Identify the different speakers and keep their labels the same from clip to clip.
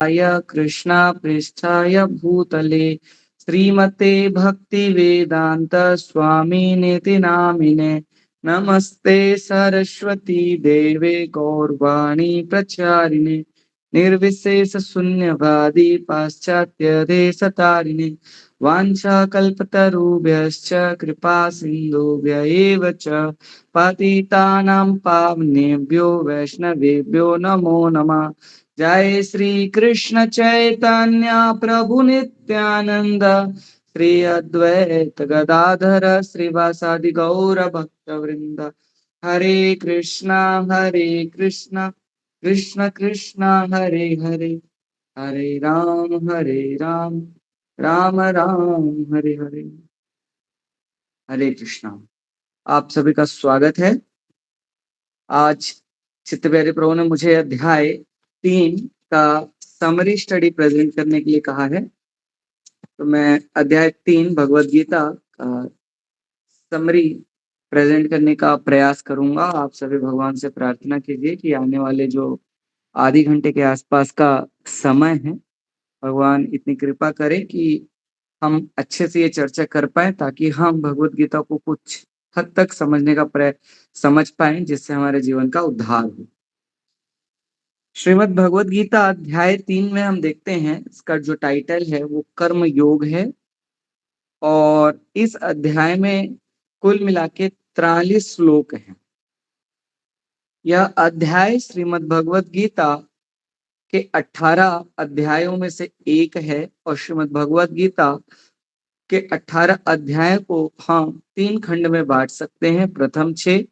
Speaker 1: कृष्णा पृष्ठाय भूतले श्रीमते भक्ति वेदांत स्वामी निति नामिने नमस्ते सरस्वती देवे गौरवाणी प्रचारिणे निर्विशेष शून्यवादी पाश्चात्य देश तारिणे वाञ्छाकल्पतरुभ्यश्च कृपा सिन्धुभ्य एव च पतितानां पावनेभ्यो वैष्णवेभ्यो नमो नमः। जय श्री कृष्ण चैतन्य प्रभु नित्यानंद श्री अद्वैत गदाधर श्रीवासादि गौर भक्त वृंद। हरे कृष्णा कृष्ण कृष्ण हरे हरे हरे राम राम राम हरे हरे। हरे कृष्णा। आप सभी का स्वागत है। आज चित्त प्यारे प्रभु ने मुझे अध्याय 3 का समरी स्टडी प्रेजेंट करने के लिए कहा है, तो मैं अध्याय 3 भगवत गीता का समरी प्रेजेंट करने का प्रयास करूंगा। आप सभी भगवान से प्रार्थना कीजिए कि आने वाले जो आधे घंटे के आसपास का समय है, भगवान इतनी कृपा करे कि हम अच्छे से ये चर्चा कर पाए, ताकि हम भगवत गीता को कुछ हद तक समझने का समझ पाए, जिससे हमारे जीवन का उद्धार हो। श्रीमद् भगवत गीता अध्याय 3 में हम देखते हैं, इसका जो टाइटल है वो कर्म योग है, और इस अध्याय में कुल मिला के 43 श्लोक हैं। यह अध्याय श्रीमद् भगवत गीता के 18 अध्यायों में से एक है, और श्रीमद् भगवत गीता के 18 अध्याय को हम 3 खंड में बांट सकते हैं। प्रथम 6,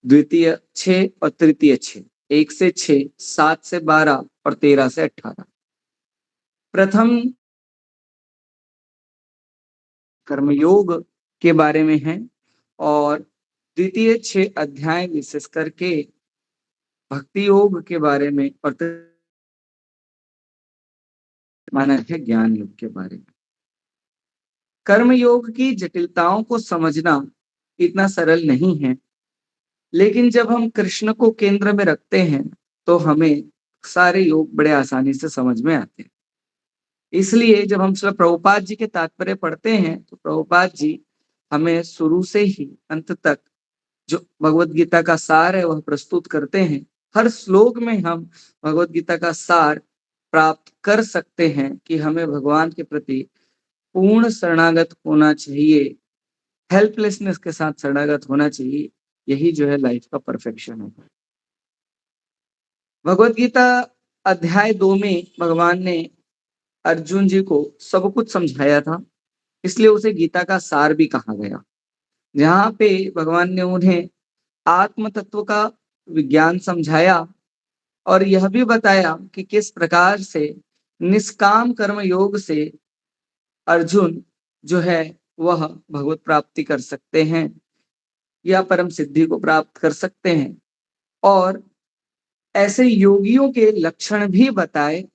Speaker 1: द्वितीय 6 और तृतीय 6। 1 से 6, 7 से 12 और 13 से 18। प्रथम कर्मयोग के बारे में है, और द्वितीय 6 अध्याय विशेष करके भक्ति योग के बारे में, और माना है ज्ञान योग के बारे में। कर्म योग की जटिलताओं को समझना इतना सरल नहीं है, लेकिन जब हम कृष्ण को केंद्र में रखते हैं तो हमें सारे योग बड़े आसानी से समझ में आते हैं। इसलिए जब हम श्रील प्रभुपाद जी के तात्पर्य पढ़ते हैं तो प्रभुपाद जी हमें शुरू से ही अंत तक जो भगवत गीता का सार है वह प्रस्तुत करते हैं। हर श्लोक में हम भगवत गीता का सार प्राप्त कर सकते हैं कि हमें भगवान के प्रति पूर्ण शरणागत होना चाहिए, हेल्पलेसनेस के साथ शरणागत होना चाहिए। यही जो है लाइफ का परफेक्शन है। भगवत गीता अध्याय 2 में भगवान ने अर्जुन जी को सब कुछ समझाया था, इसलिए उसे गीता का सार भी कहा गया। जहाँ पे भगवान ने उन्हें आत्म तत्व का विज्ञान समझाया, और यह भी बताया कि किस प्रकार से निष्काम कर्म योग से अर्जुन जो है वह भगवत प्राप्ति कर सकते हैं या परम सिद्धि को प्राप्त कर सकते हैं, और ऐसे योगियों के लक्षण भी बताए,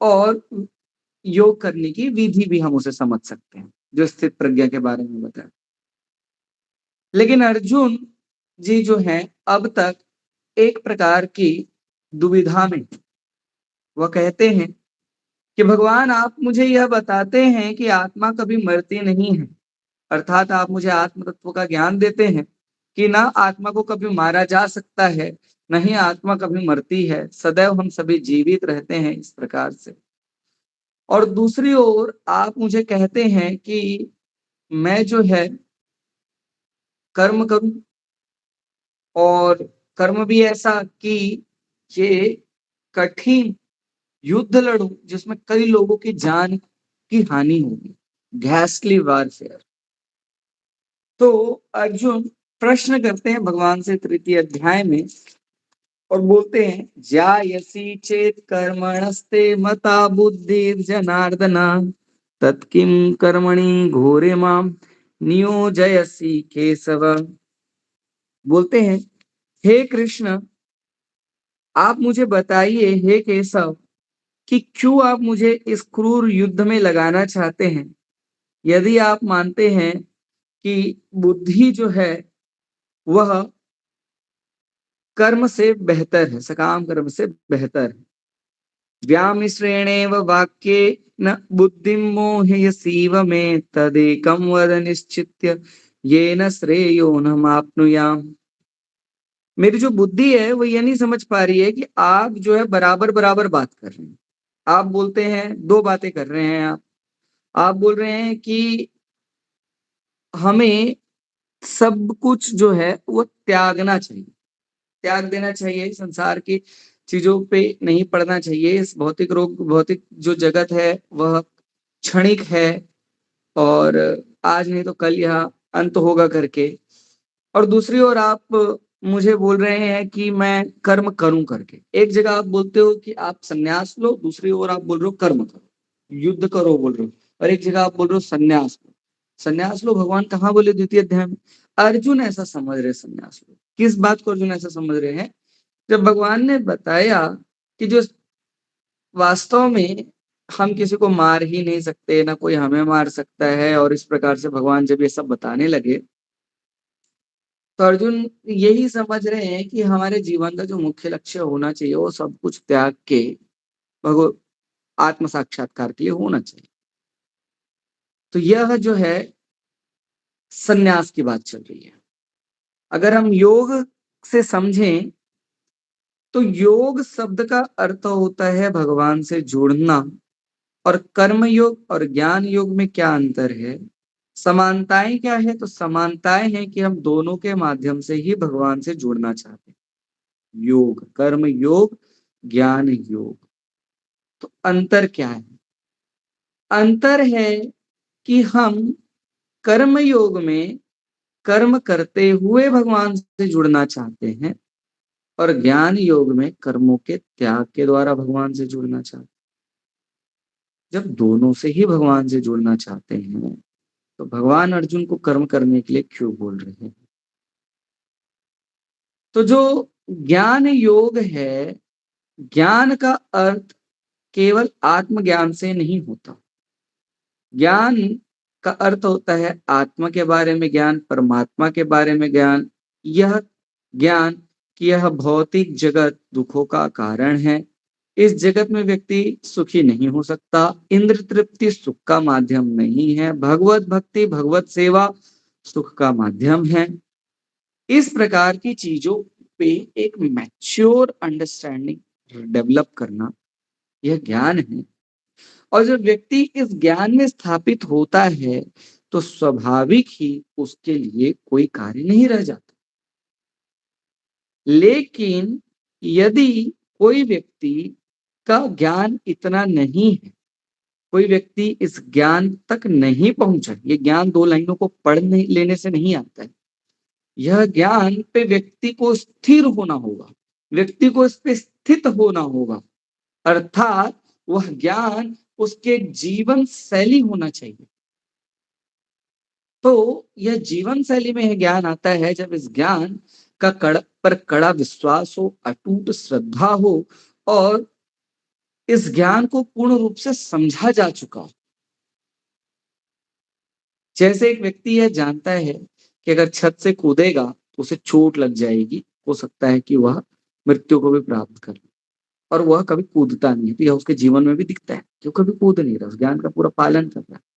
Speaker 1: और योग करने की विधि भी हम उसे समझ सकते हैं, जो स्थित प्रज्ञा के बारे में बताया। लेकिन अर्जुन जी जो हैं अब तक एक प्रकार की दुविधा में, वह कहते हैं कि भगवान आप मुझे यह बताते हैं कि आत्मा कभी मरती नहीं है, अर्थात आप मुझे आत्म तत्व का ज्ञान देते हैं कि ना आत्मा को कभी मारा जा सकता है, नहीं आत्मा कभी मरती है, सदैव हम सभी जीवित रहते हैं इस प्रकार से। और दूसरी ओर आप मुझे कहते हैं कि मैं जो है कर्म करूं, और कर्म भी ऐसा कि ये कठिन युद्ध लड़ूं जिसमें कई लोगों की जान की हानि होगी, घैस्टली वारफेयर। तो अर्जुन प्रश्न करते हैं भगवान से तृतीय अध्याय में, और बोलते हैं जायसी चेत कर्मणस्ते मता बुद्धि जनार्दना तत्किम कर्मणि घोरे माम नियोजयसी केशव। बोलते हैं हे कृष्ण, आप मुझे बताइए हे केशव कि क्यों आप मुझे इस क्रूर युद्ध में लगाना चाहते हैं। यदि आप मानते हैं कि बुद्धि जो है वह कर्म से बेहतर है, सकाम कर्म से बेहतर है, व्यामिश्रेणेव वाक्येन बुद्धिं मोहयसीव मे तदेकं वद निश्चित्य येन श्रेयो न माप्नुयाम। मेरी जो बुद्धि है वो ये नहीं समझ पा रही है कि आप जो है बराबर बराबर बात कर रहे हैं। आप बोलते हैं, दो बातें कर रहे हैं आप बोल रहे हैं कि हमें सब कुछ जो है वो त्यागना चाहिए, त्याग देना चाहिए, संसार की चीजों पे नहीं पड़ना चाहिए। इस भौतिक जो जगत है वह क्षणिक है और आज नहीं तो कल यह अंत होगा करके। और दूसरी ओर आप मुझे बोल रहे हैं कि मैं कर्म करूं करके। एक जगह आप बोलते हो कि आप संन्यास लो, दूसरी ओर आप बोल रहे हो कर्म करो, युद्ध करो बोल रहे हो, और एक जगह आप बोल रहे हो संन्यास लो। संन्यास लो भगवान कहाँ बोले द्वितीय अध्याय में? अर्जुन ऐसा समझ रहे संन्यास लो। किस बात को अर्जुन ऐसा समझ रहे हैं? जब भगवान ने बताया कि जो वास्तव में हम किसी को मार ही नहीं सकते, ना कोई हमें मार सकता है, और इस प्रकार से भगवान जब ये सब बताने लगे तो अर्जुन यही समझ रहे हैं कि हमारे जीवन का जो मुख्य लक्ष्य होना चाहिए वो सब कुछ त्याग के भगव आत्म साक्षात्कार के लिए होना चाहिए। तो यह जो है सन्यास की बात चल रही है। अगर हम योग से समझें तो योग शब्द का अर्थ होता है भगवान से जुड़ना। और कर्म योग और ज्ञान योग में क्या अंतर है, समानताएं क्या है? तो समानताएं हैं कि हम दोनों के माध्यम से ही भगवान से जुड़ना चाहते हैं। योग, कर्म योग, ज्ञान योग। तो अंतर क्या है? अंतर है कि हम कर्म योग में कर्म करते हुए भगवान से जुड़ना चाहते हैं और ज्ञान योग में कर्मों के त्याग के द्वारा भगवान से जुड़ना चाहते हैं। जब दोनों से ही भगवान से जुड़ना चाहते हैं तो भगवान अर्जुन को कर्म करने के लिए क्यों बोल रहे हैं? तो जो ज्ञान योग है, ज्ञान का अर्थ केवल आत्मज्ञान से नहीं होता। ज्ञान का अर्थ होता है आत्मा के बारे में ज्ञान, परमात्मा के बारे में ज्ञान। यह ज्ञान कि यह भौतिक जगत दुखों का कारण है। इस जगत में व्यक्ति सुखी नहीं हो सकता। इंद्र तृप्ति सुख का माध्यम नहीं है। भगवत भक्ति, भगवत सेवा सुख का माध्यम है। इस प्रकार की चीजों पे एक मैच्योर अंडरस्टैंडिंग डेवलप करना यह ज्ञान है। और जब व्यक्ति इस ज्ञान में स्थापित होता है तो स्वाभाविक ही उसके लिए कोई कार्य नहीं रह जाता। लेकिन यदि कोई व्यक्ति का ज्ञान इतना नहीं है, कोई व्यक्ति इस ज्ञान तक नहीं पहुंचा, ये ज्ञान दो लाइनों को पढ़ लेने से नहीं आता है। यह ज्ञान पे व्यक्ति को स्थिर होना होगा, व्यक्ति को इस पे स्थित होना होगा, अर्थात वह ज्ञान उसके जीवन शैली होना चाहिए। तो यह जीवन शैली में यह ज्ञान आता है जब इस ज्ञान का पर कड़ा विश्वास हो, अटूट श्रद्धा हो और इस ज्ञान को पूर्ण रूप से समझा जा चुका हो। जैसे एक व्यक्ति यह जानता है कि अगर छत से कूदेगा तो उसे चोट लग जाएगी, हो सकता है कि वह मृत्यु को भी प्राप्त कर ले, और वह कभी कूदता नहीं है। तो यह उसके जीवन में भी दिखता है कि वो कभी कूद नहीं रहा, उस ज्ञान का पूरा पालन कर रहा है।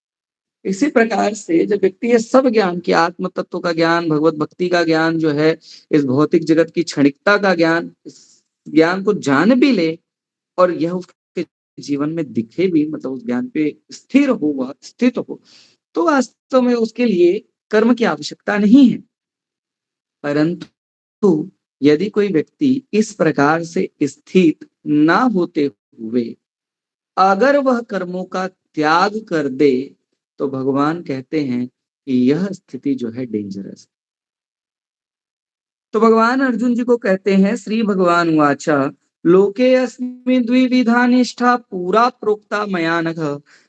Speaker 1: इसी प्रकार से जब व्यक्ति ये सब ज्ञान की, आत्म तत्व का ज्ञान, भगवत भक्ति का ज्ञान जो है, इस भौतिक जगत की क्षणिकता का ज्ञान, इस ज्ञान को जान भी ले और यह उसके जीवन में दिखे भी, मतलब उस ज्ञान पे स्थिर हो, वह स्थित हो, तो वास्तव में उसके लिए कर्म की आवश्यकता नहीं है। परंतु यदि कोई व्यक्ति इस प्रकार से स्थित ना होते हुए अगर वह कर्मों का त्याग कर दे तो भगवान कहते हैं कि यह स्थिति जो है डेंजरस। तो भगवान अर्जुन जी को कहते हैं, श्री भगवान वाचा लोके अस्मिन् द्विविधा निष्ठा पूरा प्रोक्ता मया नघ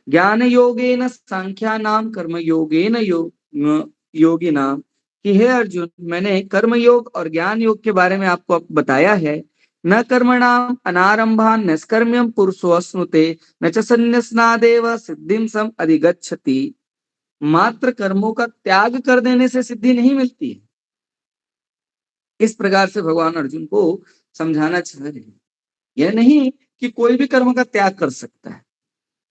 Speaker 1: ज्ञान योगेन सांख्यानाम कर्म योगेन योगिनाम। कि हे अर्जुन, मैंने कर्म योग और ज्ञान योग के बारे में आपको बताया है। न कर्मणाम अनारंभान निष्कर्म्यम पुरुषो अश्नुते न च संन्यासनादेव सिद्धिं सम अधिगच्छति। मात्र कर्मों का त्याग कर देने से सिद्धि नहीं मिलती है। इस प्रकार से भगवान अर्जुन को समझाना चाह रहे हैं। यह नहीं कि कोई भी कर्म का त्याग कर सकता है।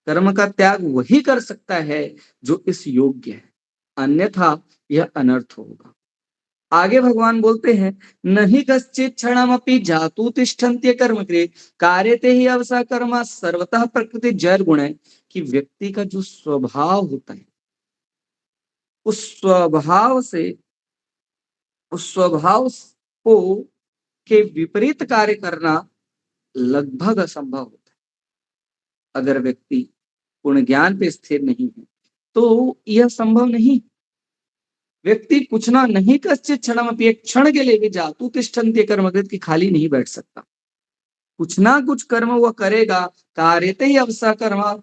Speaker 1: कर्म का त्याग वही कर सकता है जो इस योग्य है, अन्यथा यह अनर्थ होगा। आगे भगवान बोलते हैं, नहीं कश्चित क्षणमपि जातु तिष्ठन्त्य कर्म कृत कार्यते ही अवसा कर्मा सर्वतः प्रकृति जैर गुण है। कि व्यक्ति का जो स्वभाव होता है, उस स्वभाव से उस स्वभाव को के विपरीत कार्य करना लगभग असंभव होता है। अगर व्यक्ति पूर्ण ज्ञान पे स्थिर नहीं है तो यह संभव नहीं। व्यक्ति कुछ ना नहीं कश्चित क्षणमपि एक क्षण के लिए भी जातु तिष्ठन्त्य कर्मकृत की खाली नहीं बैठ सकता। कुछ ना कुछ कर्म वह करेगा। कार्यते ही अवसा कर्म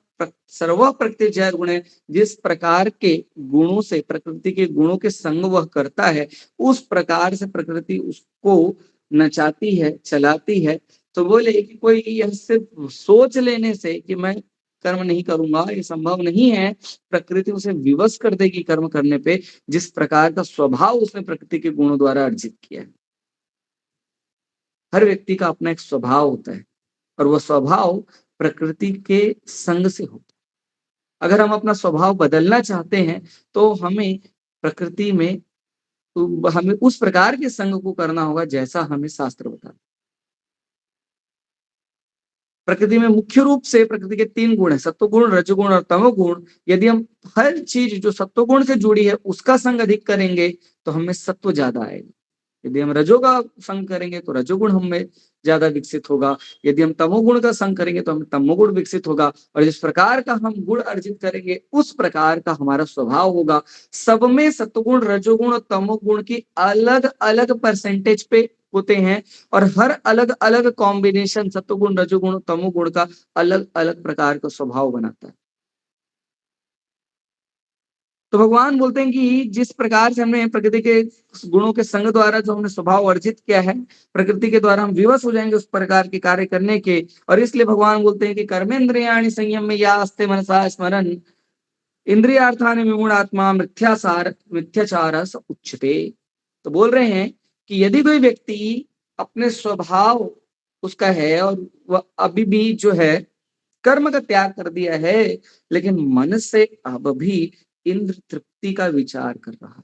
Speaker 1: सर्व प्रकृति जैर गुण है। जिस प्रकार के गुणों से, प्रकृति के गुणों के संग वह करता है, उस प्रकार से प्रकृति उसको नचाती है, चलाती है। तो बोले कि कोई यह सिर्फ सोच लेने से कि मैं कर्म नहीं करूंगा, ये संभव नहीं है। प्रकृति उसे विवश कर देगी कर्म करने पे, जिस प्रकार का स्वभाव उसने प्रकृति के गुणों द्वारा अर्जित किया है। हर व्यक्ति का अपना एक स्वभाव होता है और वह स्वभाव प्रकृति के संग से होता है। अगर हम अपना स्वभाव बदलना चाहते हैं तो हमें प्रकृति में हमें उस प्रकार के संग को करना होगा जैसा हमें शास्त्र बताता है। प्रकृति में मुख्य रूप से प्रकृति के 3 गुण है, सत्वगुण, रजोगुण और तमोगुण। यदि हम हर चीज जो सत्वगुण से जुड़ी है उसका संग अधिक करेंगे तो हमें सत्व ज्यादा आएगा। यदि हम रजो का संग करेंगे तो रजोगुण हमें ज्यादा विकसित होगा। यदि हम तमोगुण का संग करेंगे तो हमें तमोगुण विकसित होगा। और जिस प्रकार का हम गुण अर्जित करेंगे उस प्रकार का हमारा स्वभाव होगा। सब में सत्वगुण, रजोगुण और तमोगुण की अलग अलग परसेंटेज पे होते हैं और हर अलग अलग कॉम्बिनेशन सत्वगुण, रजोगुण, तमोगुण का अलग अलग प्रकार का स्वभाव बनाता है। तो भगवान बोलते हैं कि जिस प्रकार से हमने प्रकृति के गुणों के संग द्वारा जो हमने स्वभाव अर्जित किया है, प्रकृति के द्वारा हम विवश हो जाएंगे उस प्रकार के कार्य करने के। और इसलिए भगवान बोलते हैं कि कर्मेंद्रियाणि संयम में या अस्ते मनसा स्मरण इंद्रियार्थानि विमूढ़ आत्मा मिथ्याचार उच्यते। तो बोल रहे हैं कि यदि कोई व्यक्ति अपने स्वभाव उसका है और वह अभी भी जो है कर्म का त्याग कर दिया है, लेकिन मन से अब भी इंद्र तृप्ति का विचार कर रहा है।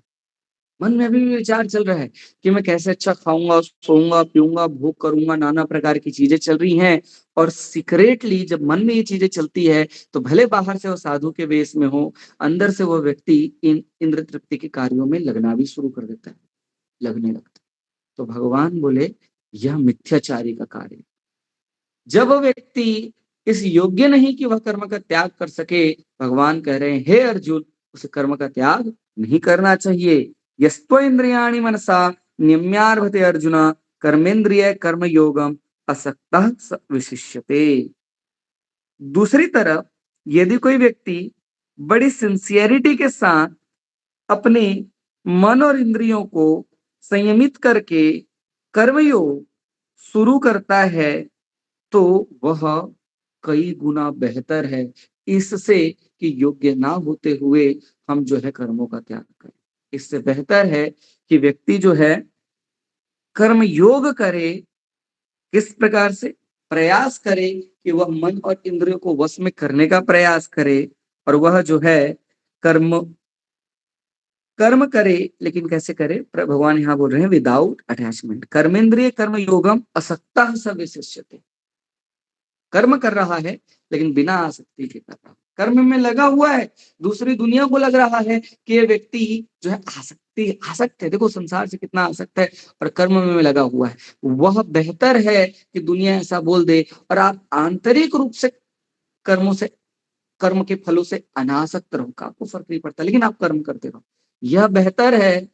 Speaker 1: मन में अभी भी विचार चल रहा है कि मैं कैसे अच्छा खाऊंगा, सोऊंगा, पीऊंगा, भोग करूंगा, नाना प्रकार की चीजें चल रही हैं। और सीक्रेटली जब मन में ये चीजें चलती है तो भले बाहर से वो साधु के वेश में हो, अंदर से वो व्यक्ति इन इंद्र तृप्ति के कार्यों में लगना भी शुरू कर देता है, लगने लगता है। तो भगवान बोले यह मिथ्याचारी का कार्य। जब वो व्यक्ति इस योग्य नहीं कि वह कर्म का त्याग कर सके, भगवान कह रहे हैं हे अर्जुन, उसे कर्म का त्याग नहीं करना चाहिए। यस्तो इंद्रियाणि मनसा निम्यार्भते अर्जुन कर्मेंद्रिय कर्म योगम असक्तः विशिष्यते। दूसरी तरफ यदि कोई व्यक्ति बड़ी सिंसियरिटी के साथ अपने मन और इंद्रियों को संयमित करके कर्मयोग शुरू करता है तो वह कई गुना बेहतर है इससे कि योग्य ना होते हुए हम जो है कर्मों का त्याग करें। इससे बेहतर है कि व्यक्ति जो है कर्म योग करे। किस प्रकार से प्रयास करे कि वह मन और इंद्रियों को वश में करने का प्रयास करे और वह जो है कर्म कर्म करे। लेकिन कैसे करे, भगवान यहाँ बोल रहे हैं विदाउट अटैचमेंट। कर्मेंद्रिय कर्म योगम असक्ता सविशिष्यते। कर्म कर रहा है लेकिन बिना आसक्ति के कर रहा है, कर्म में लगा हुआ है। दूसरी दुनिया को लग रहा है कि ये व्यक्ति जो है आसक्त है, देखो संसार से कितना आसक्त है और कर्म में लगा हुआ है। वह बेहतर है कि दुनिया ऐसा बोल दे और आप आंतरिक रूप से कर्मों से, कर्म के फलों से अनासक्त रहो, आपको फर्क नहीं पड़ता लेकिन आप कर्म करते रहो। यह बेहतर है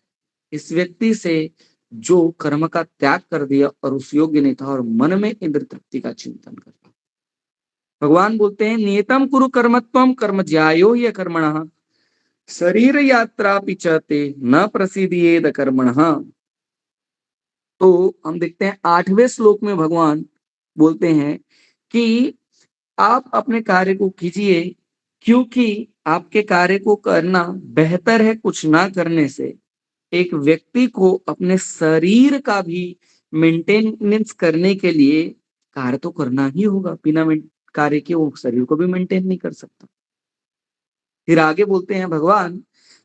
Speaker 1: इस व्यक्ति से जो कर्म का त्याग कर दिया और उस योग्य नहीं था और मन में इंद्र तृप्ति का चिंतन करता। भगवान बोलते हैं नियतम कुरु कर्मत्वम कर्म ज्यायो ये कर्मणः शरीर यात्रा पिचते न प्रसिद्धियेद कर्मणः। तो हम देखते हैं 8वें श्लोक में भगवान बोलते हैं कि आप अपने कार्य को कीजिए क्योंकि आपके कार्य को करना बेहतर है कुछ ना करने से। एक व्यक्ति को अपने शरीर का भी मेंटेनेंस करने के लिए कार्य तो करना ही होगा, बिना कार्य के वो शरीर को भी मेंटेन नहीं कर सकता। फिर आगे बोलते हैं भगवान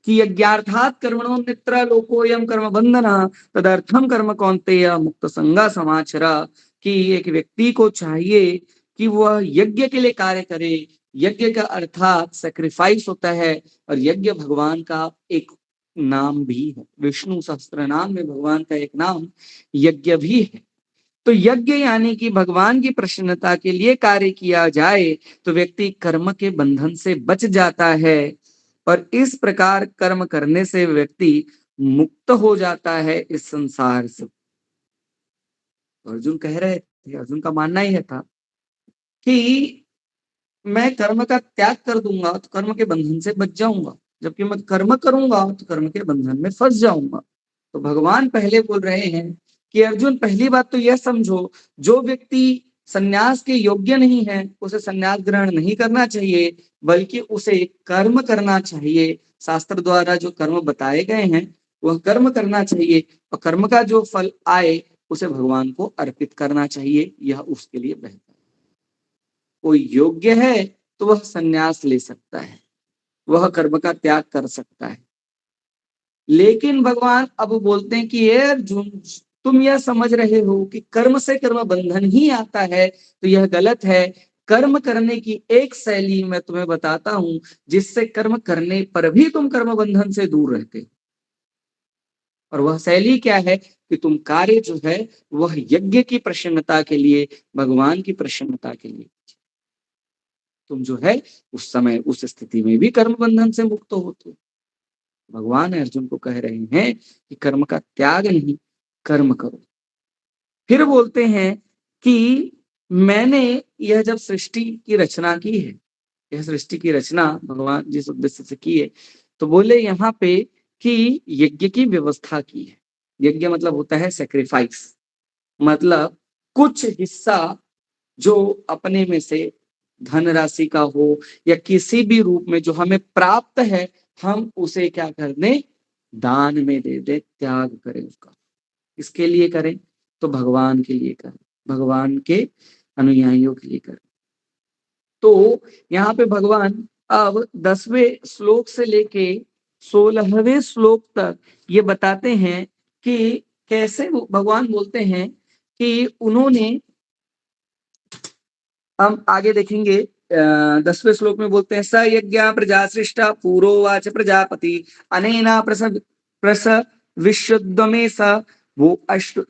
Speaker 1: कि यज्ञार्थात कर्मणो नित्रा लोकोयम कर्म बंधना तदर्थम कर्म कौन्तेय मुक्त संगा समाचरा, कि एक व्यक्ति को चाहिए कि वह यज्ञ के लिए कार्य करे। यज्ञ का अर्थात सेक्रीफाइस होता है, और यज्ञ भगवान का एक नाम भी है। विष्णु सहस्त्र नाम में भगवान का एक नाम यज्ञ भी है। तो यज्ञ यानी कि भगवान की प्रसन्नता के लिए कार्य किया जाए तो व्यक्ति कर्म के बंधन से बच जाता है, और इस प्रकार कर्म करने से व्यक्ति मुक्त हो जाता है इस संसार से। अर्जुन कह रहे थे, अर्जुन का मानना यह था कि मैं कर्म का त्याग कर दूंगा तो कर्म के बंधन से बच जाऊंगा, जबकि मैं कर्म करूंगा तो कर्म के बंधन में फंस जाऊंगा। तो भगवान पहले बोल रहे हैं कि अर्जुन, पहली बात तो यह समझो, जो व्यक्ति संन्यास के योग्य नहीं है उसे संन्यास ग्रहण नहीं करना चाहिए, बल्कि उसे कर्म करना चाहिए। शास्त्र द्वारा जो कर्म बताए गए हैं वह कर्म करना चाहिए, और कर्म का जो फल आए उसे भगवान को अर्पित करना चाहिए, यह उसके लिए बेहतर। कोई योग्य है तो वह संन्यास ले सकता है, वह कर्म का त्याग कर सकता है। लेकिन भगवान अब बोलते हैं कि ये अर्जुन, तुम यह समझ रहे हो कि कर्म से कर्म बंधन ही आता है, तो यह गलत है। कर्म करने की एक शैली मैं तुम्हें बताता हूं जिससे कर्म करने पर भी तुम कर्म बंधन से दूर रहते हो। और वह शैली क्या है कि तुम कार्य जो है वह यज्ञ की प्रसन्नता के लिए, भगवान की प्रसन्नता के लिए तुम जो है उस समय उस स्थिति में भी कर्म बंधन से मुक्त होते हो। भगवान अर्जुन को कह रहे हैं कि कर्म का त्याग नहीं, कर्म करो। फिर बोलते हैं कि मैंने यह जब सृष्टि की रचना की है, यह सृष्टि की रचना भगवान जिस उद्देश्य से की है, तो बोले यहाँ पे कि यज्ञ की व्यवस्था की है। यज्ञ मतलब होता है सेक्रीफाइस, मतलब कुछ हिस्सा जो अपने में से धन राशि का हो या किसी भी रूप में जो हमें प्राप्त है, हम उसे क्या कर दें, दान में दे दे, त्याग करें उसका। इसके लिए करें तो भगवान के लिए करें, भगवान के अनुयायियों के लिए करें। तो यहाँ पे भगवान अब 10वें श्लोक से लेके 16वें श्लोक तक ये बताते हैं कि कैसे भगवान बोलते हैं कि उन्होंने, हम आगे देखेंगे 10वें श्लोक में बोलते हैं स यज्ञ प्रजा सृष्टा पूर्ववाच प्रजापति अनेना प्रस विश्वद्वमे स वो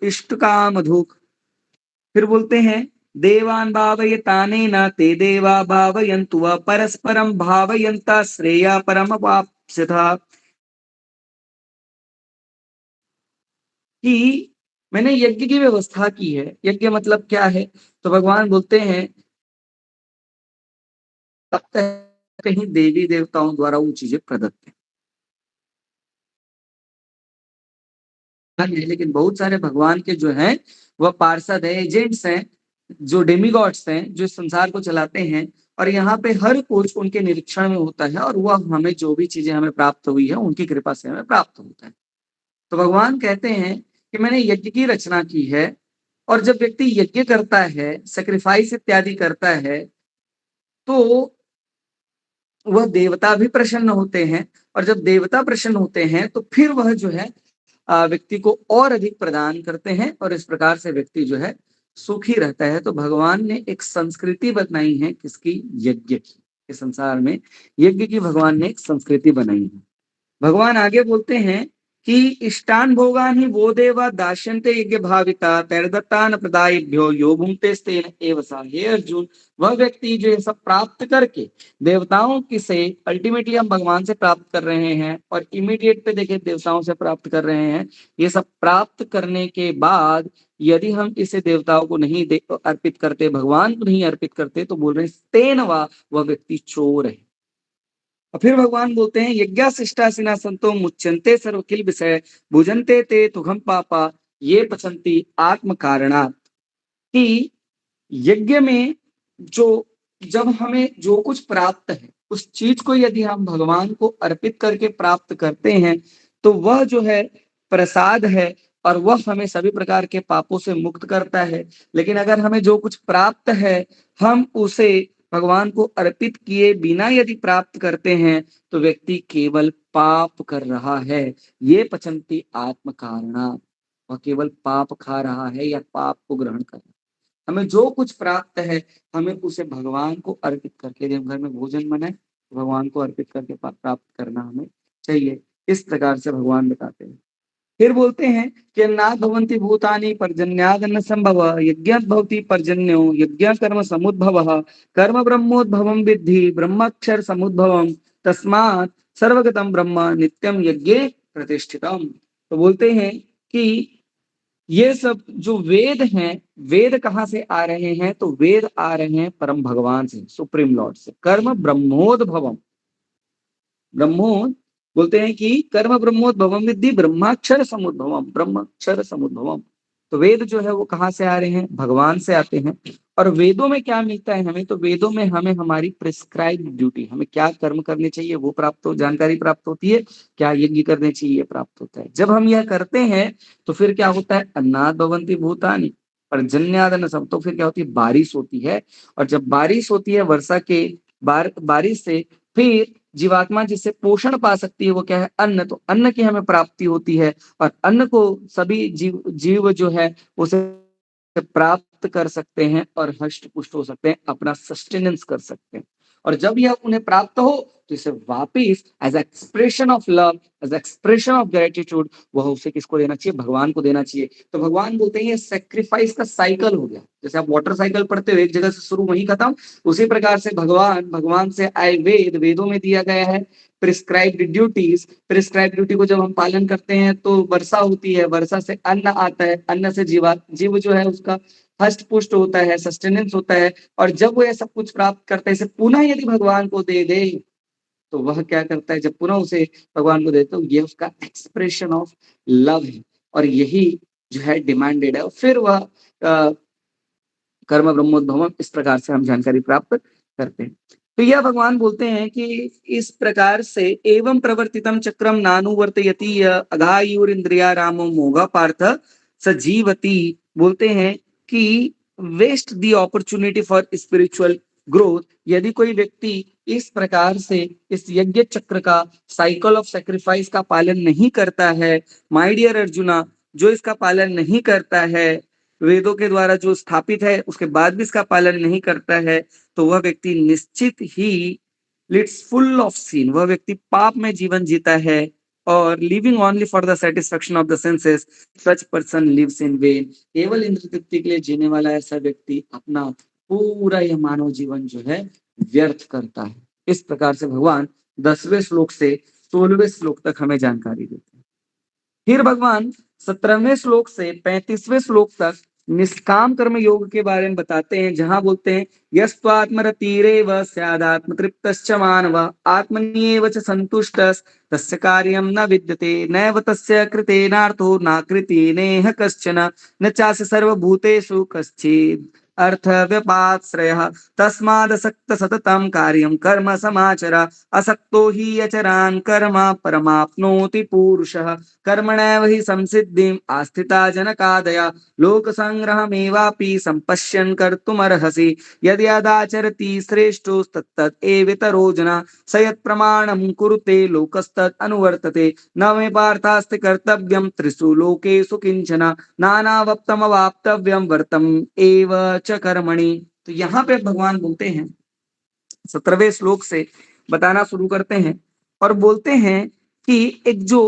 Speaker 1: इष्ट कामधुक। फिर बोलते हैं देवान भावयताने न ते देवा भावयन्तु व परस्परम भावयन्ता श्रेया परम वाप्स्यथा, कि मैंने यज्ञ की व्यवस्था की है। यज्ञ मतलब क्या है, तो भगवान बोलते हैं तब तक कहीं देवी देवताओं द्वारा वो चीजें प्रदत्त है, लेकिन बहुत सारे भगवान के जो हैं वह पार्षद है, एजेंट्स हैं, जो डेमिगॉड्स हैं, जो संसार को चलाते हैं। और यहाँ पे हर कुछ उनके निरीक्षण में होता है, और वह हमें जो भी चीजें हमें प्राप्त हुई है उनकी कृपा से हमें प्राप्त होता है। तो भगवान कहते हैं कि मैंने यज्ञ की रचना की है, और जब व्यक्ति यज्ञ करता है, सेक्रीफाइस इत्यादि करता है, तो वह देवता भी प्रसन्न होते हैं। और जब देवता प्रसन्न होते हैं तो फिर वह जो है व्यक्ति को और अधिक प्रदान करते हैं, और इस प्रकार से व्यक्ति जो है सुखी रहता है। तो भगवान ने एक संस्कृति बनाई है किसकी, यज्ञ की। इस संसार में यज्ञ की भगवान ने एक संस्कृति बनाई है। भगवान आगे बोलते हैं कि इष्टान भोगान ही वो देवा दास्यन्ते यज्ञ भाविता तैर्दत्तान प्रदायभ्यो यो भुंक्ते स्तेन एव सा। हे अर्जुन, वह व्यक्ति जो ये सब प्राप्त करके देवताओं की से अल्टीमेटली हम भगवान से प्राप्त कर रहे हैं, और इमीडिएट पे देखे देवताओं से प्राप्त कर रहे हैं। ये सब प्राप्त करने के बाद यदि हम इसे देवताओं को नहीं अर्पित करते, भगवान को नहीं अर्पित करते, तो बोल रहे हैं तेन वह व्यक्ति चोर है। और फिर भगवान बोलते हैं यज्ञाशिष्टासिना संतो मुच्यन्ते सर्वकिल विषय भुजन्ते ते तुघम पापा ये पचंती आत्म कारणात्, कि यज्ञ में जो जब हमें जो कुछ प्राप्त है उस चीज को यदि हम भगवान को अर्पित करके प्राप्त करते हैं तो वह जो है प्रसाद है, और वह हमें सभी प्रकार के पापों से मुक्त करता है। लेकिन अगर हमें जो कुछ प्राप्त है हम उसे भगवान को अर्पित किए बिना यदि प्राप्त करते हैं तो व्यक्ति केवल पाप कर रहा है। ये पचंती आत्म कारणा, वह केवल पाप खा रहा है या पाप को ग्रहण कर रहा है। हमें जो कुछ प्राप्त है हमें उसे भगवान को अर्पित करके, जब घर में भोजन बनाए भगवान को अर्पित करके प्राप्त करना हमें चाहिए। इस प्रकार से भगवान बताते हैं। फिर बोलते हैं कि अन्नात् भवन्ति भूतानि पर्जन्याद् अन्न संभव यज्ञात् भवति पर्जन्यो यज्ञ कर्म समुद्भवः कर्म ब्रह्मोद्भवं विद्धि ब्रह्माक्षर समुद्भवम तस्मात् सर्वगतम ब्रह्म नित्यम यज्ञे प्रतिष्ठितम। तो बोलते हैं कि ये सब जो वेद हैं, वेद कहाँ से आ रहे हैं? तो वेद आ रहे हैं परम भगवान से, सुप्रीम लॉर्ड से। कर्म ब्रह्मोद्भवम, ब्रह्मोद बोलते हैं कि कर्म ब्रह्मोद्भवम विद्धि ब्रह्माक्षर समुद्भवम, ब्रह्माक्षर समुद्भवम। तो वेद जो है वो कहाँ से आ रहे हैं? भगवान से आते हैं। और वेदों में क्या मिलता है हमें? तो वेदों में हमें हमारी प्रिस्क्राइब्ड ड्यूटी, हमें क्या कर्म करने चाहिए वो प्राप्त हो, जानकारी प्राप्त होती है। क्या यज्ञ करने चाहिए प्राप्त होता है। जब हम यह करते हैं तो फिर क्या होता है? अन्नात् भवन्ति भूतानि पर्जन्यादन सब, तो फिर क्या होती है? बारिश होती है। और जब बारिश होती है वर्षा के बारिश से फिर जीवात्मा जिससे पोषण पा सकती है वो क्या है? अन्न। तो अन्न की हमें प्राप्ति होती है और अन्न को सभी जीव जो है उसे प्राप्त कर सकते हैं और हष्ट पुष्ट हो सकते हैं, अपना सस्टेनेंस कर सकते हैं। और जब यह उन्हें प्राप्त हो तो इसे वापिस as expression of love, as expression of gratitude वह उसे किसको देना चाहिए? भगवान को देना चाहिए। तो भगवान बोलते हैं ये सेक्रीफाइस का साइकिल हो गया। जैसे आप वाटर साइकिल पढ़ते हो, एक जगह से शुरू वहीं खत्म, उसी प्रकार से भगवान से आए वेद, वेदों में दिया गया है प्रिस्क्राइब्ड ड्यूटीज। प्रिस्क्राइब्ड ड्यूटी को जब हम पालन करते हैं तो वर्षा होती है, वर्षा से अन्न आता है, अन्न से जीव जो है उसका हष्ट पुष्ट होता है, सस्टेनेंस होता है। और जब वो ये सब कुछ प्राप्त करता है इसे पुनः यदि भगवान को दे दे तो वह क्या करता है? जब पुनः उसे भगवान को देते तो ये उसका एक्सप्रेशन ऑफ लव है और यही जो है डिमांडेड है। फिर वह कर्म ब्रह्मोद्भवम, इस प्रकार से हम जानकारी प्राप्त करते हैं। तो यह भगवान बोलते हैं कि इस प्रकार से एवं प्रवर्तितम चक्रम नानुवर्तयति अघायुरिंद्रिया रामो मोगा पार्थ सजीवती। बोलते हैं कि waste the opportunity for spiritual growth. यदि कोई व्यक्ति इस प्रकार से इस यज्ञ चक्र का, साइकिल ऑफ सेक्रीफाइस का पालन नहीं करता है, माय डियर अर्जुना, जो इसका पालन नहीं करता है, वेदों के द्वारा जो स्थापित है उसके बाद भी इसका पालन नहीं करता है, तो वह व्यक्ति निश्चित ही लिट्स फुल ऑफ सीन, वह व्यक्ति पाप में जीवन जीता है। और living only for the satisfaction of the senses such person lives in vain. केवल इंद्र तृप्ति के लिए जीने वाला ऐसा व्यक्ति अपना पूरा यह मानव जीवन जो है व्यर्थ करता है। इस प्रकार से भगवान 10वें श्लोक से 16वें श्लोक तक हमें जानकारी देते हैं। फिर भगवान 17वें श्लोक से 35वें श्लोक तक निष्काम कर्म योग के बारे में बताते हैं, जहां बोलते हैं यस्त्वात्मरतिरेव स्यादात्म तृप्तश्च मानव आत्मन्येव च संतुष्टस् तस्य कार्यं न विद्यते नैव तस्य कृतेनार्थो नाकृतेनेह कश्चन न चास्य सर्वभूतेषु कश्चित् अर्थ व्यपाश्रयः तस्मादसक्त सततं कार्यं कर्म समाचर असक्तो हि अचरान् कर्म परमाप्नोति पुरुषः कर्मणैव हि संसिद्धिम् आस्थिता जनकादय लोकसंग्रहमेवापि सम्पश्यन् कर्तुमर्हसि यद्यदाचरति श्रेष्ठोस्तत्तत् एवेतरो जना स यत्प्रमाणं कुरुते लोकस्तत् अनुवर्तते न मे पार्थास्ति कर्तव्यं त्रिषु लोकेषु किंचन नानावप्तमवाप्तव्यं वर्तम एव च कर्मणि। तो यहाँ पे भगवान बोलते हैं 17वें श्लोक से बताना शुरू करते हैं और बोलते हैं कि एक जो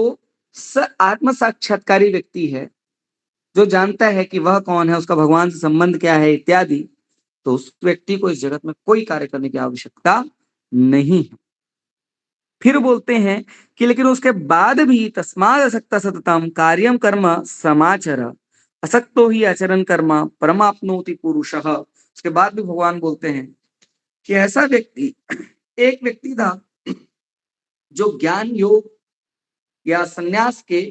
Speaker 1: आत्म साक्षात्कारी व्यक्ति है, जो जानता है कि वह कौन है, उसका भगवान से संबंध क्या है इत्यादि, तो उस व्यक्ति को इस जगत में कोई कार्य करने की आवश्यकता नहीं है। फिर बोलते हैं कि लेकिन उसके बाद भी तस्माद असक्त सततम कार्यम कर्म समाचर असक्तो ही आचरण कर्म परमाप्नोति पुरुषः। उसके बाद भी भगवान बोलते हैं कि ऐसा व्यक्ति, एक व्यक्ति था जो ज्ञान योग या संन्यास के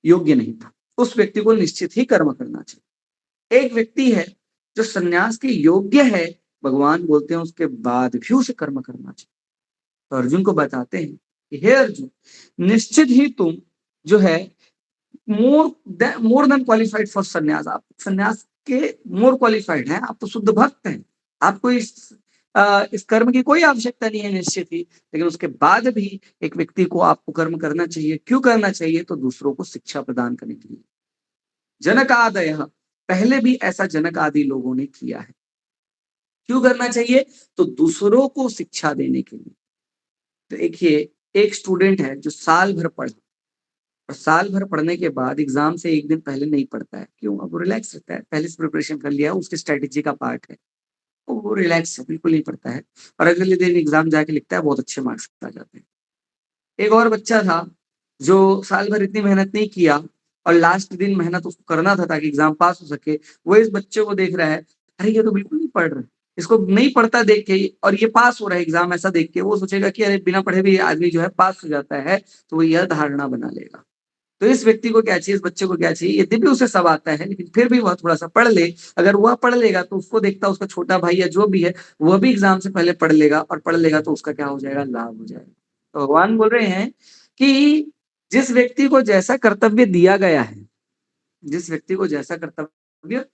Speaker 1: योग्य नहीं था, उस व्यक्ति को निश्चित ही कर्म करना चाहिए। एक व्यक्ति है जो संन्यास के योग्य है, भगवान बोलते हैं उसके बाद भी उसे कर्म करना चाहिए। तो अर्जुन को बताते हैं कि हे अर्जुन, निश्चित ही तुम जो है मोर देन क्वालिफाइड फॉर संन्यास। आप संन्यास के मोर क्वालिफाइड हैं, आप तो शुद्ध भक्त हैं, आपको इस कर्म की कोई आवश्यकता नहीं है निश्चित ही। लेकिन उसके बाद भी एक व्यक्ति को आपको कर्म करना चाहिए। क्यों करना चाहिए? तो दूसरों को शिक्षा प्रदान करने के लिए। जनक आदय, पहले भी ऐसा जनक आदि लोगों ने किया है। क्यों करना चाहिए? तो दूसरों को शिक्षा देने के लिए। तो देखिए, एक स्टूडेंट है जो साल भर पढ़ा और साल भर पढ़ने के बाद एग्जाम से एक दिन पहले नहीं पढ़ता है। क्यों? अब वो रिलैक्स रहता है, पहले से प्रिपरेशन कर लिया, उसकी स्ट्रेटेजी का पार्ट है, तो वो रिलैक्स है, बिल्कुल नहीं पढ़ता है और अगले दिन एग्जाम जाके लिखता है, बहुत अच्छे मार्क्स आ जाते हैं। एक और बच्चा था जो साल भर इतनी मेहनत नहीं किया और लास्ट दिन मेहनत उसको करना था ताकि एग्जाम पास हो सके। वो इस बच्चे को देख रहा है, अरे ये तो बिल्कुल नहीं पढ़ रहा, इसको नहीं पढ़ता देख के और ये पास हो रहा है एग्जाम, ऐसा देख के वो सोचेगा कि अरे बिना पढ़े भी आदमी जो है पास हो जाता है, तो वो यह धारणा बना लेगा। तो इस व्यक्ति को क्या चाहिए, इस बच्चे को क्या चाहिए, यद्यपि उसे सब आता है लेकिन फिर भी वह थोड़ा सा पढ़ ले। अगर वह पढ़ लेगा तो उसको देखता उसका छोटा भाई या जो भी है वह भी एग्जाम से पहले पढ़ लेगा और पढ़ लेगा तो उसका क्या हो जाएगा, लाभ हो जाएगा। तो भगवान बोल रहे हैं कि जिस व्यक्ति को जैसा कर्तव्य दिया गया है, जिस व्यक्ति को जैसा कर्तव्य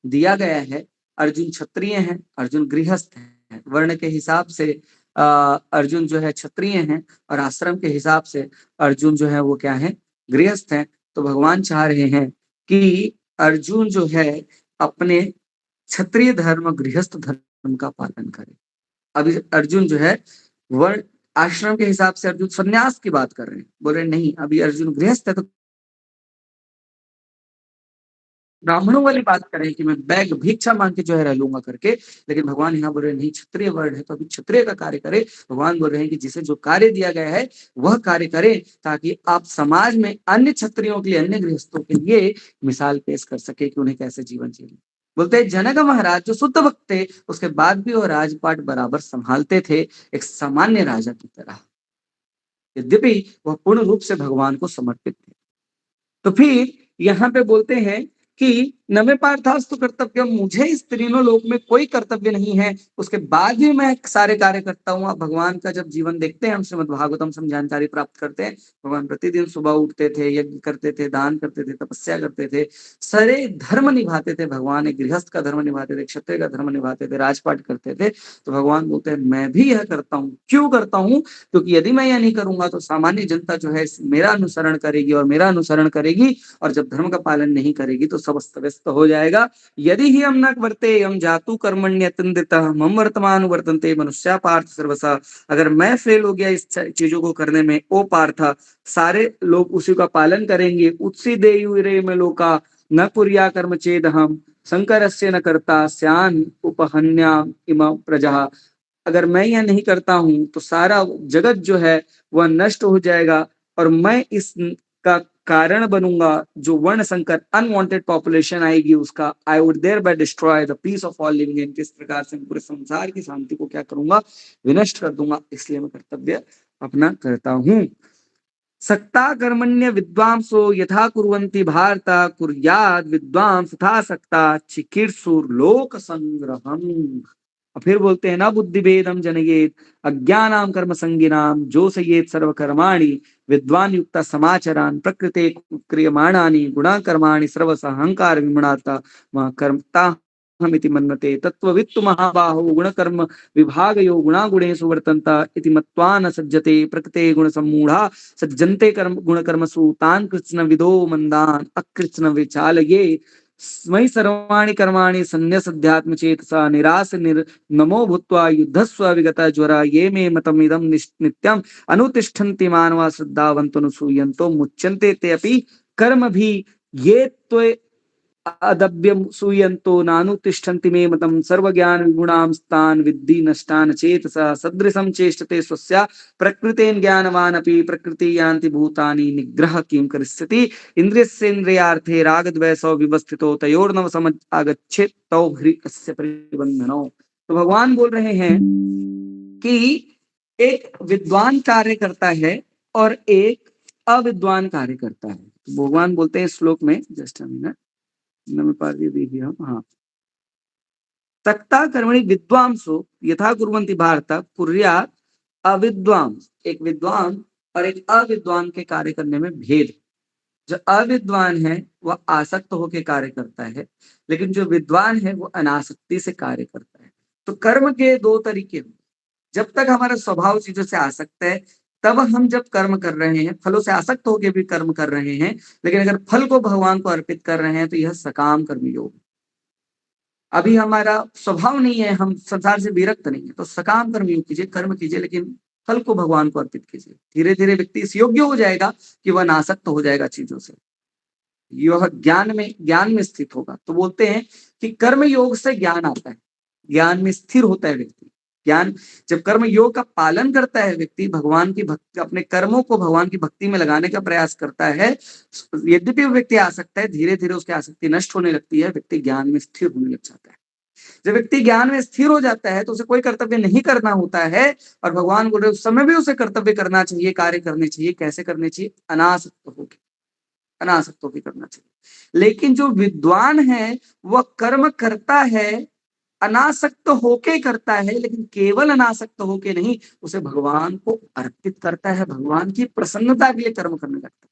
Speaker 1: दिया गया है, अर्जुन क्षत्रिय हैं, अर्जुन गृहस्थ हैं, वर्ण के हिसाब से अर्जुन जो है क्षत्रिय हैं और आश्रम के हिसाब से अर्जुन जो है वो क्या है, गृहस्थ हैं। तो भगवान चाह रहे हैं कि अर्जुन जो है अपने क्षत्रिय धर्म गृहस्थ धर्म का पालन करे। अभी अर्जुन जो है वर्ण आश्रम के हिसाब से अर्जुन संन्यास की बात कर रहे हैं, बोल रहे नहीं अभी अर्जुन गृहस्थ है तो ब्राह्मणों वाली बात करें कि मैं बैग भिक्षा मांग के जो है रह लूंगा करके। लेकिन भगवान यहाँ बोल रहे नहीं, क्षत्रिय वर्ण है तो अभी क्षत्रिय का कार्य करे। भगवान बोल रहे हैं कि जिसे जो कार्य दिया गया है वह कार्य करे ताकि आप समाज में अन्य क्षत्रियों के लिए, अन्य गृहस्थों के लिए मिसाल पेश कर सके कि उन्हें कैसे जीवन जीना। बोलते हैं जनक महाराज जो शुद्ध भक्त थे उसके बाद भी वो राजपाट बराबर संभालते थे, एक सामान्य राजा की तरह, यद्यपि वह पूर्ण रूप से भगवान को समर्पित थे। तो फिर यहाँ पे बोलते हैं कि न मे पार्थास्तु कर्तव्य, मुझे इस तीनों लोक में कोई कर्तव्य नहीं है, उसके बाद भी मैं सारे कार्य करता हूँ। आप भगवान का जब जीवन देखते हैं, हम श्रीमद् भागवतम से हम जानकारी प्राप्त करते हैं, भगवान प्रतिदिन सुबह उठते थे, यज्ञ करते थे, दान करते थे, तपस्या करते थे, सारे धर्म निभाते थे। भगवान एक गृहस्थ का धर्म निभाते थे, क्षत्रिय का धर्म निभाते थे, राजपाट करते थे। तो भगवान बोलते हैं मैं भी यह करता हूँ। क्यों करता हूँ? क्योंकि यदि मैं यह नहीं करूंगा तो सामान्य जनता जो है मेरा अनुसरण करेगी और मेरा अनुसरण करेगी, और जब धर्म का पालन नहीं करेगी तो सब अस्त व्यस्त हो जाएगा। यदि ही हम न वर्ते हम जातु कर्मण्यतंदितः मम वर्तमान वर्तन्ते मनुष्या पार्थ सर्वसा। अगर मैं फेल हो गया इस चीजों को करने में, ओ पार्थ, सारे लोग उसी का पालन करेंगे। उत्सी देयुरे में लोका न कुर्या कर्म चेद हम शंकरस्य न करता स्यान उपहन्या इम प्रजा। अगर मैं यह नहीं करता हूं तो सारा जगत जो है वह नष्ट हो जाएगा और मैं इसका कारण बनूंगा। जो वर्ण संकर अनवांटेड पॉपुलेशन आएगी उसका, I would thereby destroy the peace of all living and, किस प्रकार से पूरे संसार की शांति को क्या करूंगा, विनष्ट कर दूंगा। इसलिए मैं कर्तव्य अपना करता हूं। सक्ता कर्मण्य विद्वांसो यथा कुर्वन्ति भारत कुर्याद विद्वांस तथा सक्ता चिकीर्षुर लोक संग्रहम। और फिर बोलते हैं ना बुद्धि भेदम जनयेत अज्ञानाम कर्म संगिनाम जो सयेत सर्व कर्माणि विद्वान युक्त समाचरान प्रकृते क्रियमाणानि गुणा कर्माणि सर्वस अहंकार विमणाता वह कर्मता हमिति मन्यते तत्ववित्तु महाबाहो गुणकर्म विभागयो गुणा गुणेषु वर्तन्त इति मत्वा न सज्जते प्रकृते गुण सम्मूढ़ा सज्जन्ते कर्म गुणकर्मसु तान् कृत्स्न विदो मंदान् अकृत्स्न विचालये स्मयि सर्वाणि कर्माणि संन्यस्याध्यात्म चेतसा निरास नमो भूत्वा युद्धस्व विगता ज्वरा ये मे मतमिदं नित्यम अनुतिष्ठन्ति मानवा श्रद्धावन्तनुसूयन्तो मुच्यन्ते ते अपि कर्म भी ये त्वे अदभ्यम सूयन्तो नानुतिष्ठन्ति मे मतम सर्वज्ञान विगुणां स्तान् विद्धि नष्टान् चेतसा सदृशं चेष्टते स्वस्या प्रकृतेन ज्ञानवान् अपि प्रकृति यान्ति भूतानि निग्रह किं करिष्यति इंद्रियस्येन्द्रियार्थे रागद्वेषौ विवस्थितो तयोर्नव समझ आगच्छेत् तौ ह्रिकस्य परिबन्धनौ। तो भगवान बोल रहे हैं कि एक विद्वान कार्य करता है और एक अविद्वान कार्य करता है। तो भगवान बोलते हैं श्लोक में, जस्ट अ मिनट, हाँ, सक्ता कर्मणि विद्वांसो यथा कुर्वन्ति भारत कुर्यात् अविद्वांस। एक विद्वान और एक अविद्वान के कार्य करने में भेद। जो अविद्वान है वह आसक्त होकर कार्य करता है, लेकिन जो विद्वान है वो अनासक्ति से कार्य करता है। तो कर्म के दो तरीके हैं। जब तक हमारा स्वभाव चीजों से आसक्त है, तब हम जब कर्म कर रहे हैं, फलों से आसक्त होकर भी कर्म कर रहे हैं, लेकिन अगर फल को भगवान को अर्पित कर रहे हैं तो यह सकाम कर्म योग। अभी हमारा स्वभाव नहीं है, हम संसार से विरक्त नहीं है, तो सकाम कर्म योग कीजिए, कर्म कीजिए, लेकिन फल को भगवान को अर्पित कीजिए। धीरे धीरे व्यक्ति इस योग्य हो जाएगा कि वह अनासक्त हो जाएगा चीजों से, यह ज्ञान में स्थित होगा। तो बोलते हैं कि कर्म योग से ज्ञान आता है, ज्ञान में स्थिर होता है व्यक्ति। ज्ञान, जब कर्म योग का पालन करता है व्यक्ति, भगवान की भक्ति, अपने कर्मों को भगवान की भक्ति में लगाने का प्रयास करता है, यद्यपि वो व्यक्ति आसक्त है, धीरे धीरे उसकी आसक्ति नष्ट होने लगती है, व्यक्ति ज्ञान में स्थिर होने लग जाता है। जब व्यक्ति ज्ञान में स्थिर हो जाता है तो उसे कोई कर्तव्य नहीं करना होता है, और भगवान बोल रहे उस समय भी उसे कर्तव्य करना चाहिए, कार्य करने चाहिए। कैसे करने चाहिए? अनासक्त होकर, अनासक्त होकर करना चाहिए। लेकिन जो विद्वान है वह कर्म करता है, अनासक्त होके करता है, लेकिन केवल अनासक्त होके नहीं, उसे भगवान को अर्पित करता है, भगवान की प्रसन्नता के लिए कर्म करने लगता है।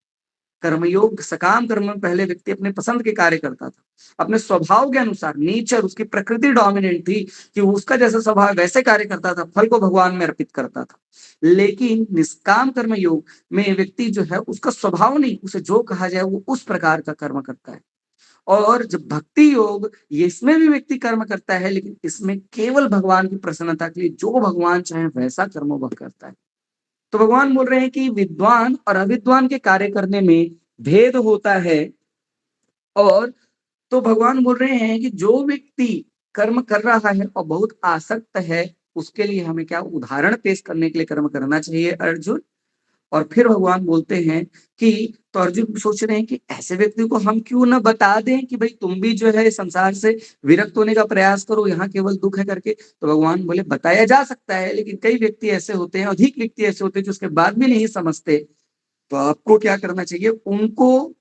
Speaker 1: कर्मयोग, सकाम कर्म में पहले व्यक्ति अपने पसंद के कार्य करता था, अपने स्वभाव के अनुसार, नेचर, उसकी प्रकृति डोमिनेंट थी कि उसका जैसा स्वभाव वैसे कार्य करता था, फल को भगवान में अर्पित करता था। लेकिन निष्काम कर्म योग में व्यक्ति जो है उसका स्वभाव नहीं, उसे जो कहा जाए वो उस प्रकार का कर्म करता है। और जब भक्ति योग, ये इसमें भी व्यक्ति कर्म करता है, लेकिन इसमें केवल भगवान की प्रसन्नता के लिए जो भगवान चाहे वैसा कर्म वह करता है। तो भगवान बोल रहे हैं कि विद्वान और अविद्वान के कार्य करने में भेद होता है। और तो भगवान बोल रहे हैं कि जो व्यक्ति कर्म कर रहा है और बहुत आसक्त है, उसके लिए हमें क्या उदाहरण पेश करने के लिए कर्म करना चाहिए अर्जुन। और फिर भगवान बोलते हैं कि, तो अर्जुन सोच रहे हैं कि ऐसे व्यक्ति को हम क्यों ना बता दें कि भाई तुम भी जो है संसार से विरक्त होने का प्रयास करो, यहाँ केवल दुख है करके। तो भगवान बोले बताया जा सकता है, लेकिन कई व्यक्ति ऐसे होते हैं, अधिक व्यक्ति ऐसे होते हैं जो उसके बाद भी नहीं समझते। तो आपको क्या करना चाहिए? उनको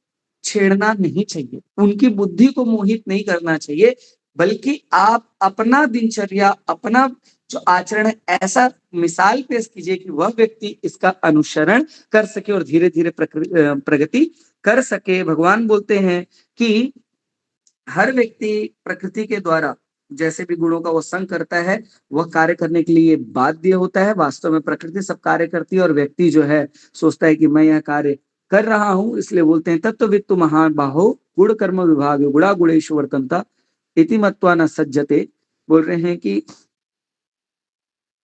Speaker 1: छेड़ना नहीं चाहिए, उनकी बुद्धि को मोहित नहीं करना चाहिए, बल्कि आप अपना दिनचर्या, अपना जो आचरण है, ऐसा मिसाल पेश कीजिए कि वह व्यक्ति इसका अनुसरण कर सके और धीरे धीरे प्रगति कर सके। भगवान बोलते हैं कि हर व्यक्ति प्रकृति के द्वारा जैसे भी गुणों का वो संग करता है, वह कार्य करने के लिए बाध्य होता है। वास्तव में प्रकृति सब कार्य करती है और व्यक्ति जो है सोचता है कि मैं यह कार्य कर रहा हूं। इसलिए बोलते हैं तत्ववित्तु महान बाहो गुण कर्म विभाग गुणा गुणेषु वर्तन्ता इति मत्वा न सज्जते। बोल रहे हैं कि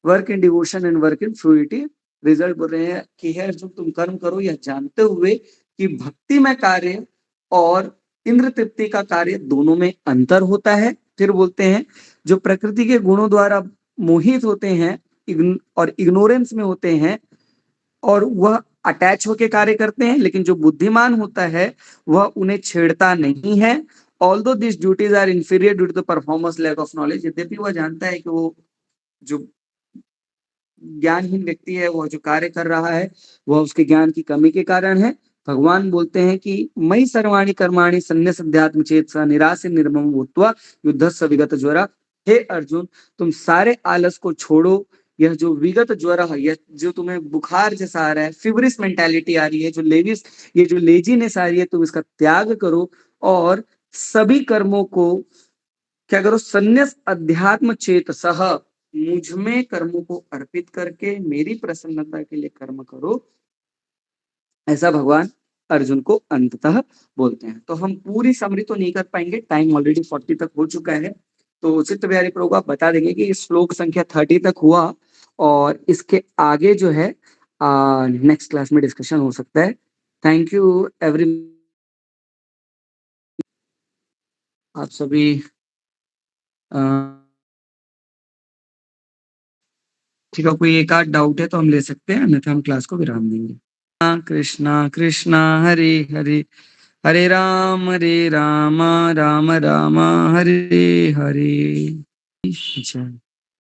Speaker 1: work in devotion and work in fruity. Result बोल रहे हैं कि है जो तुम कर्म करो यह जानते हुए कि भक्ति में कार्य और इंद्र तृप्ति का कार्य दोनों में अंतर होता है। फिर बोलते हैं जो प्रकृति के गुणों द्वारा मोहित होते हैं और इग्नोरेंस में होते हैं, और वह अटैच होकर कार्य करते हैं, लेकिन जो बुद्धिमान होता है वह उन्हें छेड़ता नहीं है। Although this duties are inferior due to the performance lack of knowledge. यद्यपि वह जानता है कि वो जो ज्ञानहीन व्यक्ति है, वह जो कार्य कर रहा है वह उसके ज्ञान की कमी के कारण है। भगवान बोलते हैं कि मई सर्वाणी कर्माणि संन्यास अध्यात्म चेत सा निराश निर्मम भूत्वा युद्धस्य विगत ज्वरा। हे अर्जुन, तुम सारे आलस को छोड़ो। यह जो विगत ज्वरा है, यह जो तुम्हें बुखार जैसा आ रहा है, फिब्रिस मेंटालिटी आ रही है, ये जो लेजीनेस आ रही है, तुम इसका त्याग करो और सभी कर्मों को क्या करो? संन्यास अध्यात्म चेत सह, मुझ में कर्मों को अर्पित करके मेरी प्रसन्नता के लिए कर्म करो। ऐसा भगवान अर्जुन को अंततः बोलते हैं। तो हम पूरी समरी तो नहीं कर पाएंगे, टाइम ऑलरेडी 40 तक हो चुका है। तो चित्त बिहारी प्रभु आप बता देंगे कि श्लोक संख्या 30 तक हुआ और इसके आगे जो है नेक्स्ट क्लास में डिस्कशन हो सकता है। थैंक यू एवरी, आप सभी ठीक है। कोई एक आध डाउट है तो हम ले सकते हैं, अन्यथा हम क्लास को विराम देंगे। कृष्णा कृष्णा हरे हरे, हरे राम राम राम हरे हरे।